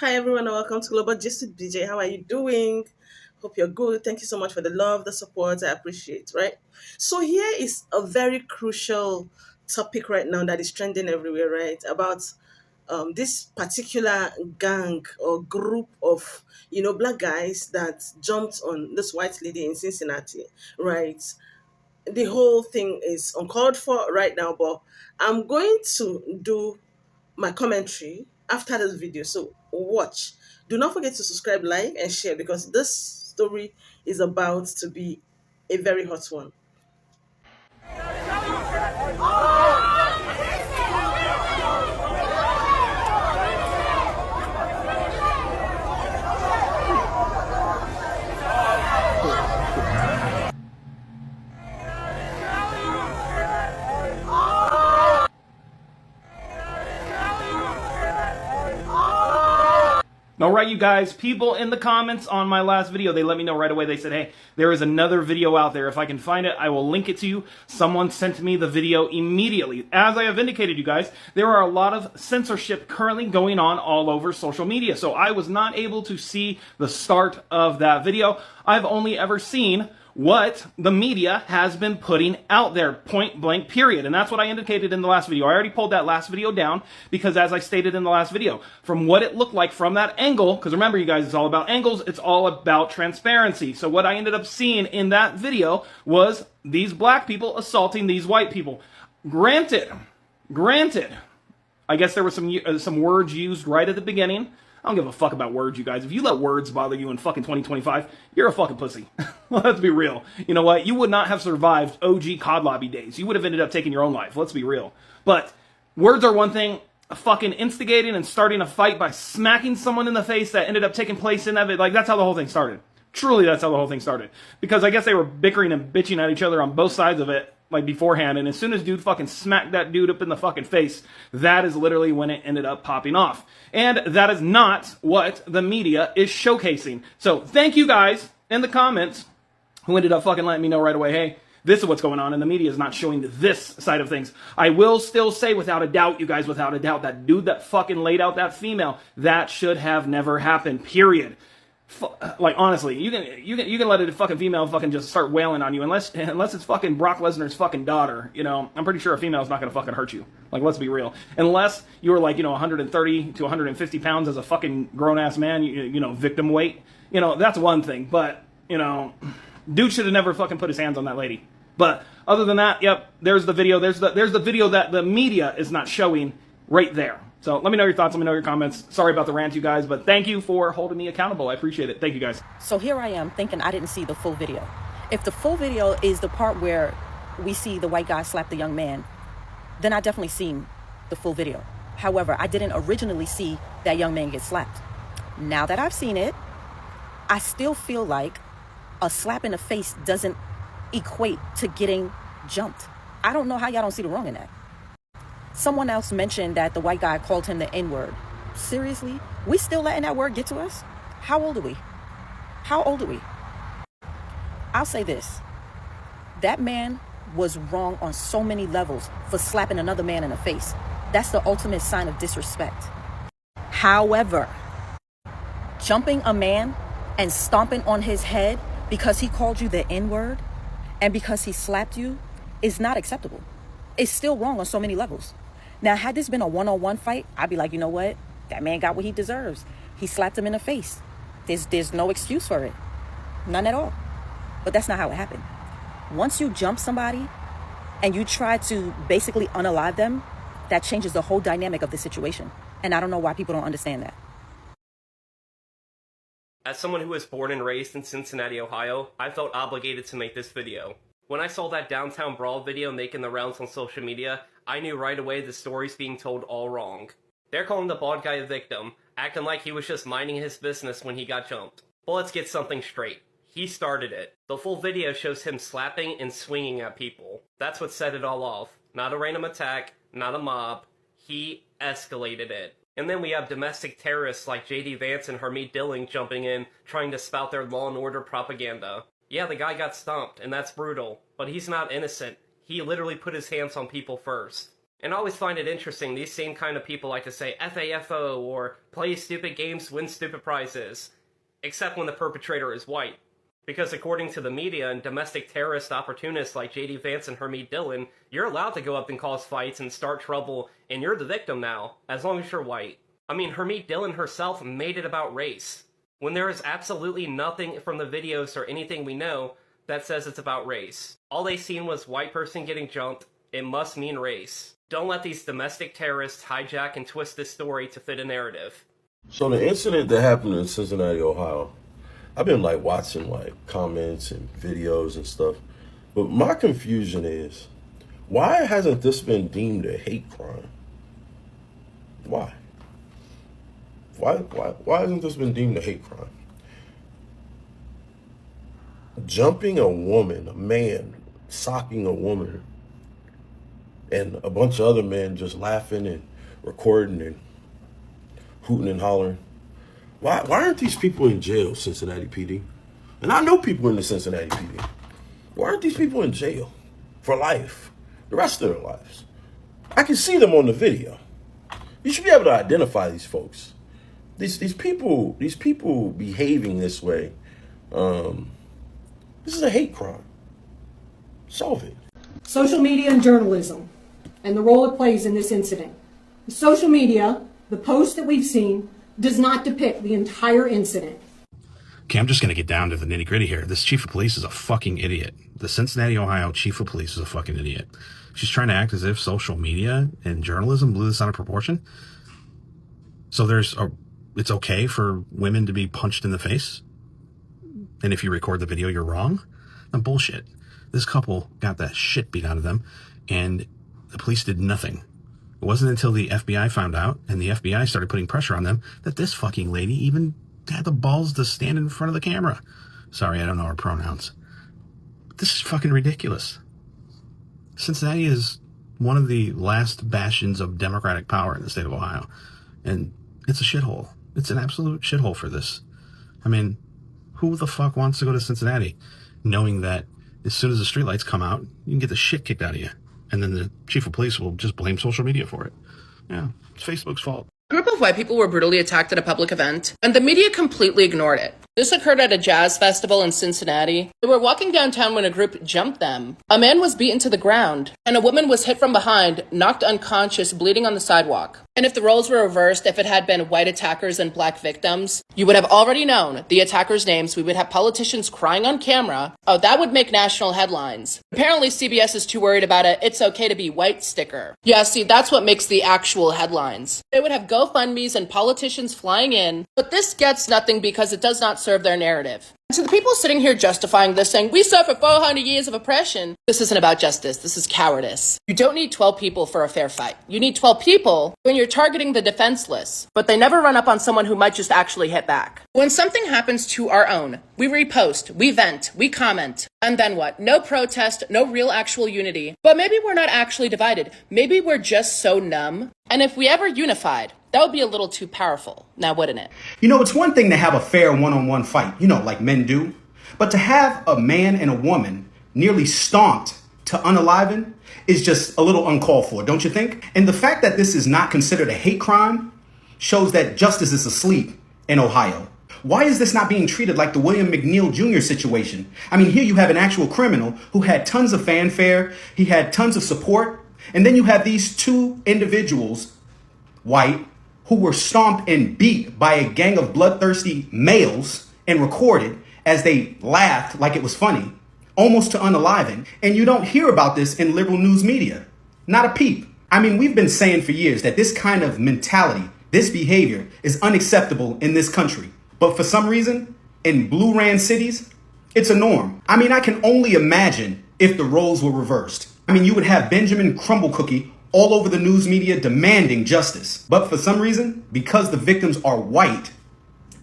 Hi everyone and welcome to Global Gist with BJ. How are you doing? Hope you're good. Thank you so much for the love, the support. I appreciate, right? So here is a very crucial topic right now that is trending everywhere, right? About this particular gang or group of black guys that jumped on this white lady in Cincinnati, right? The whole thing is uncalled for right now, but I'm going to do my commentary after this video. So watch. Do not forget to subscribe, like, and share because this story is about to be a very hot one. All right, you guys, people in the comments on my last video, they let me know right away. They said, hey, there is another video out there. If I can find it, I will link it to you. Someone sent me the video immediately. As I have indicated, you guys, there are a lot of censorship currently going on all over social media. So I was not able to see the start of that video. I've only ever seen what the media has been putting out there, point blank, period. And that's what I indicated in the last video. I already pulled that last video down because, as I stated in the last video, from what it looked like from that angle, because remember, you guys, it's all about angles, it's all about transparency. So what I ended up seeing in that video was these black people assaulting these white people. Granted, I guess there were some words used right at the beginning. I don't give a fuck about words, you guys. If you let words bother you in fucking 2025, you're a fucking pussy. Let's be real. You know what? You would not have survived OG COD lobby days. You would have ended up taking your own life. Let's be real. But words are one thing. Fucking instigating and starting a fight by smacking someone in the face that ended up taking place in that, like, that's how the whole thing started. Truly, that's how the whole thing started. Because I guess they were bickering and bitching at each other on both sides of it, like, beforehand. And as soon as dude fucking smacked that dude up in the fucking face, that is literally when it ended up popping off. And that is not what the media is showcasing. So thank you guys in the comments who ended up fucking letting me know right away, hey, this is what's going on, and the media is not showing this side of things. I will still say, without a doubt, you guys, without a doubt, that dude that fucking laid out that female, that should have never happened, period. Like, honestly, you can let a fucking female fucking just start wailing on you, unless it's fucking Brock Lesnar's fucking daughter. You know, I'm pretty sure a female's not gonna fucking hurt you. Like, let's be real. Unless you were like, 130 to 150 pounds as a fucking grown ass man, victim weight. That's one thing. But dude should have never fucking put his hands on that lady. But other than that, yep, there's the video. There's the video that the media is not showing right there. So let me know your thoughts. Let me know your comments. Sorry about the rant, you guys, but thank you for holding me accountable. I appreciate it. Thank you, guys. So here I am thinking I didn't see the full video. If the full video is the part where we see the white guy slap the young man, then I definitely seen the full video. However, I didn't originally see that young man get slapped. Now that I've seen it, I still feel like a slap in the face doesn't equate to getting jumped. I don't know how y'all don't see the wrong in that. Someone else mentioned that the white guy called him the N-word. Seriously? We still letting that word get to us? How old are we? How old are we? I'll say this. That man was wrong on so many levels for slapping another man in the face. That's the ultimate sign of disrespect. However, jumping a man and stomping on his head because he called you the N-word and because he slapped you is not acceptable. It's still wrong on so many levels. Now, had this been a one-on-one fight, I'd be like, you know what? That man got what he deserves. He slapped him in the face. There's no excuse for it. None at all. But that's not how it happened. Once you jump somebody and you try to basically unalive them, that changes the whole dynamic of the situation. And I don't know why people don't understand that. As someone who was born and raised in Cincinnati, Ohio, I felt obligated to make this video. When I saw that downtown brawl video making the rounds on social media, I knew right away the story's being told all wrong. They're calling the bald guy a victim, acting like he was just minding his business when he got jumped. But let's get something straight. He started it. The full video shows him slapping and swinging at people. That's what set it all off. Not a random attack, not a mob. He escalated it. And then we have domestic terrorists like J.D. Vance and Harmeet Dilling jumping in, trying to spout their law and order propaganda. Yeah, the guy got stomped, and that's brutal, but he's not innocent. He literally put his hands on people first. And I always find it interesting, these same kind of people like to say FAFO or play stupid games, win stupid prizes. Except when the perpetrator is white. Because according to the media and domestic terrorist opportunists like J.D. Vance and Hermit Dillon, you're allowed to go up and cause fights and start trouble, and you're the victim now, as long as you're white. I mean, Hermit Dillon herself made it about race. When there is absolutely nothing from the videos or anything we know that says it's about race. All they seen was white person getting jumped, it must mean race. Don't let these domestic terrorists hijack and twist this story to fit a narrative. So the incident that happened in Cincinnati, Ohio, I've been watching comments and videos and stuff, but my confusion is, why hasn't this been deemed a hate crime? Why? Why hasn't this been deemed a hate crime? Jumping a woman, a man, socking a woman, and a bunch of other men just laughing and recording and hooting and hollering. Why aren't these people in jail, Cincinnati PD? And I know people in the Cincinnati PD. Why aren't these people in jail for life, the rest of their lives? I can see them on the video. You should be able to identify these folks. These people behaving this way. This is a hate crime. Solve it. Social media and journalism, and the role it plays in this incident. Social media, the post that we've seen, does not depict the entire incident. Okay, I'm just going to get down to the nitty gritty here. This chief of police is a fucking idiot. The Cincinnati, Ohio chief of police is a fucking idiot. She's trying to act as if social media and journalism blew this out of proportion. So it's okay for women to be punched in the face. And if you record the video, you're wrong. No, bullshit. This couple got that shit beat out of them, and the police did nothing. It wasn't until the FBI found out and the FBI started putting pressure on them that this fucking lady even had the balls to stand in front of the camera. Sorry, I don't know her pronouns. This is fucking ridiculous. Cincinnati is one of the last bastions of democratic power in the state of Ohio. And it's a shithole. It's an absolute shithole for this. I mean, who the fuck wants to go to Cincinnati knowing that as soon as the streetlights come out, you can get the shit kicked out of you? And then the chief of police will just blame social media for it. Yeah, it's Facebook's fault. A group of white people were brutally attacked at a public event, and the media completely ignored it. This occurred at a jazz festival in Cincinnati. They were walking downtown when a group jumped them. A man was beaten to the ground, and a woman was hit from behind, knocked unconscious, bleeding on the sidewalk. And if the roles were reversed, if it had been white attackers and black victims, you would have already known the attackers' names. We would have politicians crying on camera. Oh, that would make national headlines. Apparently, CBS is too worried about a "it's okay to be white" sticker. Yeah, see, that's what makes the actual headlines. They would have GoFundMes and politicians flying in, but this gets nothing because it does not serve their narrative. To the people sitting here justifying this, saying, we suffer 400 years of oppression, this isn't about justice, this is cowardice. You don't need 12 people for a fair fight. You need 12 people when you're targeting the defenseless, but they never run up on someone who might just actually hit back. When something happens to our own, we repost, we vent, we comment, and then what? No protest, no real actual unity. But maybe we're not actually divided. Maybe we're just so numb. And if we ever unified, that would be a little too powerful, now wouldn't it? You know, it's one thing to have a fair one-on-one fight, like men do. But to have a man and a woman nearly stomped to unaliven is just a little uncalled for, don't you think? And the fact that this is not considered a hate crime shows that justice is asleep in Ohio. Why is this not being treated like the William McNeil Jr. situation? I mean, here you have an actual criminal who had tons of fanfare, he had tons of support, and then you have these two individuals, white, who were stomped and beat by a gang of bloodthirsty males and recorded as they laughed like it was funny, almost to unaliving. And you don't hear about this in liberal news media. Not a peep. I mean, we've been saying for years that this kind of mentality, this behavior is unacceptable in this country. But for some reason, in blue ran cities, it's a norm. I mean, I can only imagine if the roles were reversed. I mean, you would have Benjamin Crumble Cookie all over the news media demanding justice. But for some reason, because the victims are white,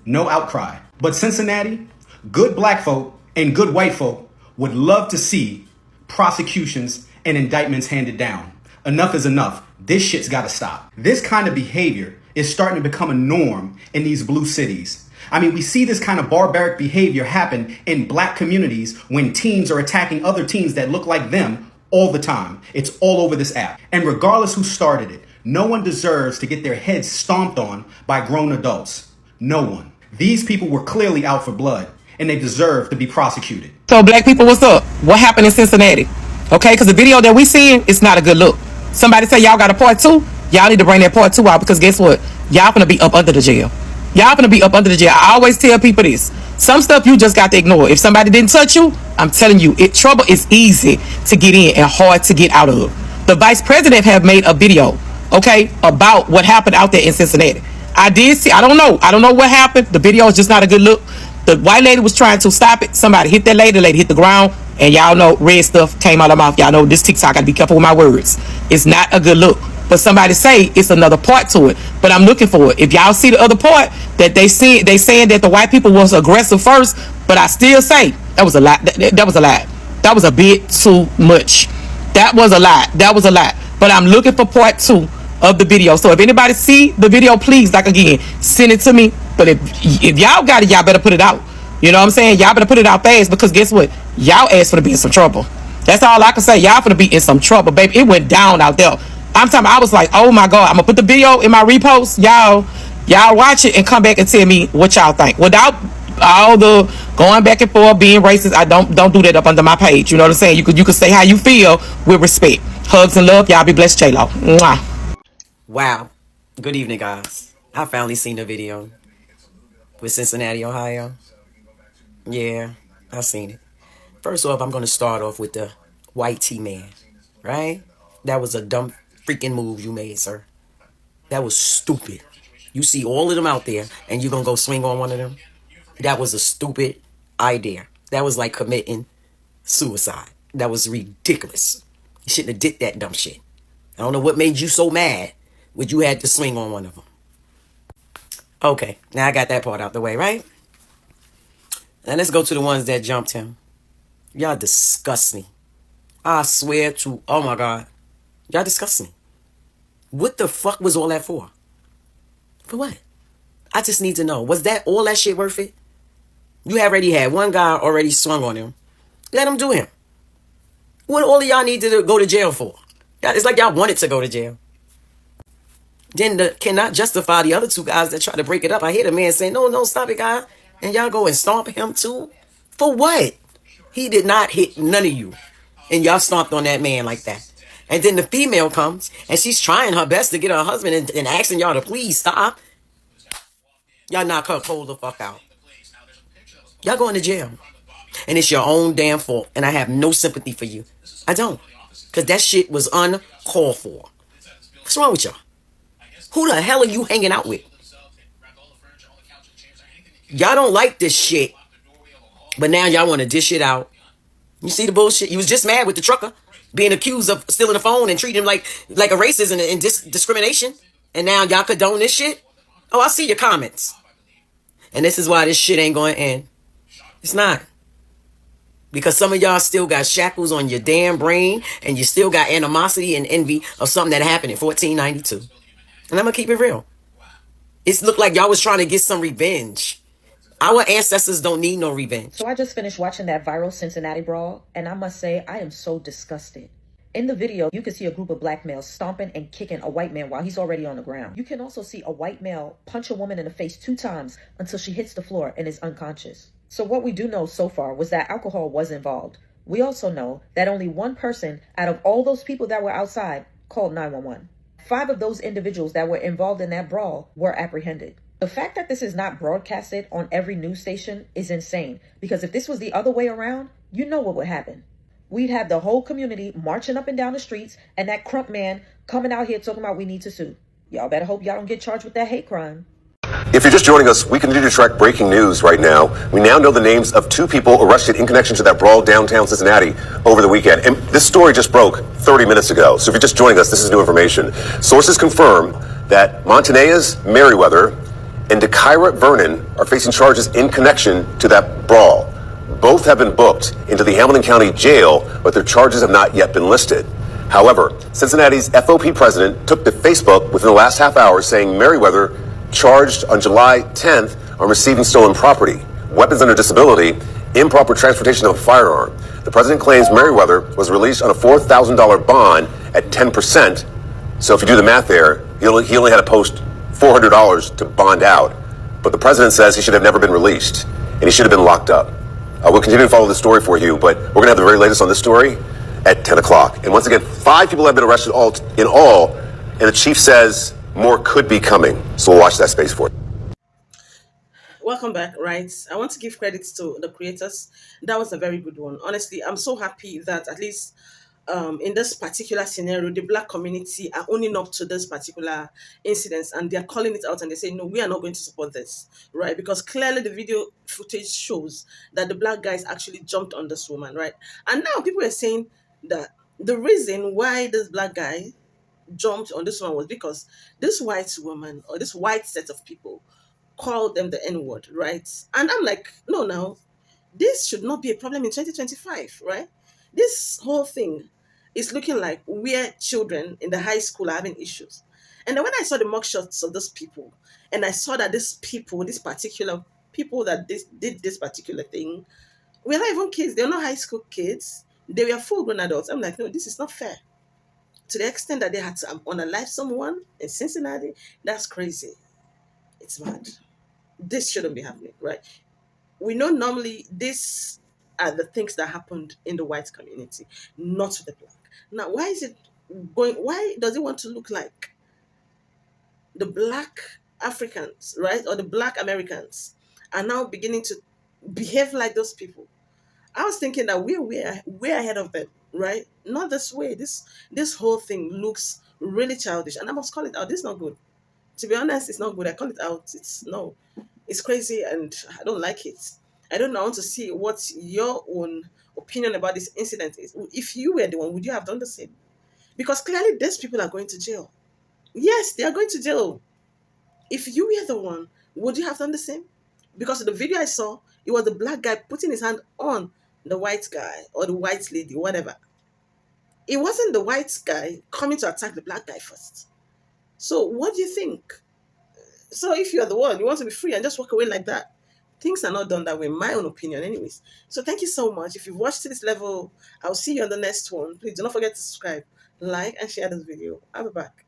no outcry. But Cincinnati, good black folk and good white folk would love to see prosecutions and indictments handed down. Enough is enough. This shit's gotta stop. This kind of behavior is starting to become a norm in these blue cities. I mean, we see this kind of barbaric behavior happen in black communities when teens are attacking other teens that look like them all the time. It's all over this app. And regardless who started it, no one deserves to get their heads stomped on by grown adults. No one. These people were clearly out for blood, and they deserve to be prosecuted. So black people, what's up? What happened in Cincinnati? Okay, because the video that we seeing, it's not a good look. Somebody say y'all got a part 2. Y'all need to bring that part 2 out, because guess what? Y'all gonna be up under the jail. Y'all gonna be up under the jail. I always tell people this. Some stuff you just got to ignore. If somebody didn't touch you, I'm telling you, trouble is easy to get in and hard to get out of. The vice president have made a video, okay, about what happened out there in Cincinnati. I did see, I don't know what happened. The video is just not a good look. The white lady was trying to stop it. Somebody hit that lady. The lady hit the ground. And y'all know red stuff came out of her mouth. Y'all know this TikTok, I gotta be careful with my words. It's not a good look. But somebody say it's another part to it. But I'm looking for it. If y'all see the other part that they saying that the white people was aggressive first, but I still say that was a lie. That was a lie. That was a bit too much. That was a lie. That was a lie. But I'm looking for part 2 of the video. So if anybody see the video, please, like again, send it to me. But if y'all got it, y'all better put it out. You know what I'm saying? Y'all better put it out fast, because guess what? Y'all asked for to be in some trouble. That's all I can say. Y'all for to be in some trouble, baby. It went down out there. I'm talking, I was like, oh my God, I'm gonna put the video in my repost. Y'all watch it and come back and tell me what y'all think. Without all the going back and forth, being racist, I don't do that up under my page. You know what I'm saying? You could say how you feel with respect. Hugs and love. Y'all be blessed, J-Lo. Mwah. Wow. Good evening, guys. I finally seen the video with Cincinnati, Ohio. Yeah, I've seen it. First off, I'm going to start off with the white T-man, right? That was a dumb freaking move you made, sir. That was stupid. You see all of them out there, and you're going to go swing on one of them? That was a stupid idea. That was like committing suicide. That was ridiculous. You shouldn't have did that dumb shit. I don't know what made you so mad when you had to swing on one of them. Okay, now I got that part out the way, right? Now let's go to the ones that jumped him. Y'all disgust me. I swear to, oh my God. Y'all disgust me. What the fuck was all that for? For what? I just need to know. Was that all that shit worth it? You already had one guy already swung on him. Let him do him. What all of y'all need to go to jail for? It's like y'all wanted to go to jail. Then cannot justify the other 2 guys that try to break it up. I hear the man saying, no, stop it, guys. And y'all go and stomp him too? For what? He did not hit none of you. And y'all stomped on that man like that. And then the female comes, and she's trying her best to get her husband and asking y'all to please stop. Y'all knock her cold the fuck out. Y'all going to jail. And it's your own damn fault. And I have no sympathy for you. I don't. Because that shit was uncalled for. What's wrong with y'all? Who the hell are you hanging out with? Y'all don't like this shit. But now y'all want to dish it out. You see the bullshit? You was just mad with the trucker being accused of stealing the phone and treating him like a racist and discrimination. And now y'all condone this shit? Oh, I see your comments. And this is why this shit ain't going to end. It's not. Because some of y'all still got shackles on your damn brain, and you still got animosity and envy of something that happened in 1492. And I'm going to keep it real. It looked like y'all was trying to get some revenge. Our ancestors don't need no revenge. So I just finished watching that viral Cincinnati brawl, and I must say I am so disgusted. In the video, you can see a group of black males stomping and kicking a white man while he's already on the ground. You can also see a white male punch a woman in the face 2 times until she hits the floor and is unconscious. So what we do know so far was that alcohol was involved. We also know that only one person out of all those people that were outside called 911. 5 of those individuals that were involved in that brawl were apprehended. The fact that this is not broadcasted on every news station is insane, because if this was the other way around, you know what would happen. We'd have the whole community marching up and down the streets and that crump man coming out here talking about we need to sue. Y'all better hope y'all don't get charged with that hate crime. If you're just joining us, we continue to track breaking news right now. We now know the names of 2 people arrested in connection to that brawl downtown Cincinnati over the weekend. And this story just broke 30 minutes ago. So if you're just joining us, this is new information. Sources confirm that Montanez Merriweather and DeKyra Vernon are facing charges in connection to that brawl. Both have been booked into the Hamilton County Jail, but their charges have not yet been listed. However, Cincinnati's FOP president took to Facebook within the last half hour saying Merriweather charged on July 10th on receiving stolen property, weapons under disability, improper transportation of a firearm. The president claims Merriweather was released on a $4,000 bond at 10%. So if you do the math there, he only had to post $400 to bond out. But the president says he should have never been released, and he should have been locked up. We'll continue to follow the story for you, but we're going to have the very latest on this story at 10 o'clock. And once again, 5 people have been arrested in all, and the chief says more could be coming. So we'll watch that space for you. Welcome back, right? I want to give credit to the creators. That was a very good one. Honestly, I'm so happy that at least in this particular scenario, the black community are owning up to this particular incidents and they're calling it out and they say, no, we are not going to support this, right? Because clearly the video footage shows that the black guys actually jumped on this woman, right? And now people are saying that the reason why this black guy jumped on this one was because this white woman or this white set of people called them the N-word, right? And I'm like, no, now, this should not be a problem in 2025, right? This whole thing is looking like we're children in the high school are having issues. And then when I saw the mugshots of those people, and I saw that these people, these particular people that did this particular thing, we're not even kids. They're not high school kids. They were full-grown adults. I'm like, no, this is not fair. To the extent that they had to unalive someone in Cincinnati, that's crazy. It's mad. This shouldn't be happening, right? We know normally these are the things that happened in the white community, not to the black. Now, why is it going? Why does it want to look like the black Africans, right, or the black Americans are now beginning to behave like those people? I was thinking that we're ahead of them, right? Not this way. This whole thing looks really childish, and I must call it out. This is not good. To be honest, it's not good. I call it out. It's crazy, and I don't like it. I don't know. I want to see what your own opinion about this incident is. If you were the one, would you have done the same? Because clearly, these people are going to jail. Yes, they are going to jail. If you were the one, would you have done the same? Because the video I saw, it was the black guy putting his hand on the white guy or the white lady, whatever. It wasn't the white guy coming to attack the black guy first. So what do you think? So if you're the one, you want to be free and just walk away like that. Things are not done that way, in my own opinion, anyways. So thank you so much. If you've watched to this level, I'll see you on the next one. Please do not forget to subscribe, like, and share this video. I'll be back.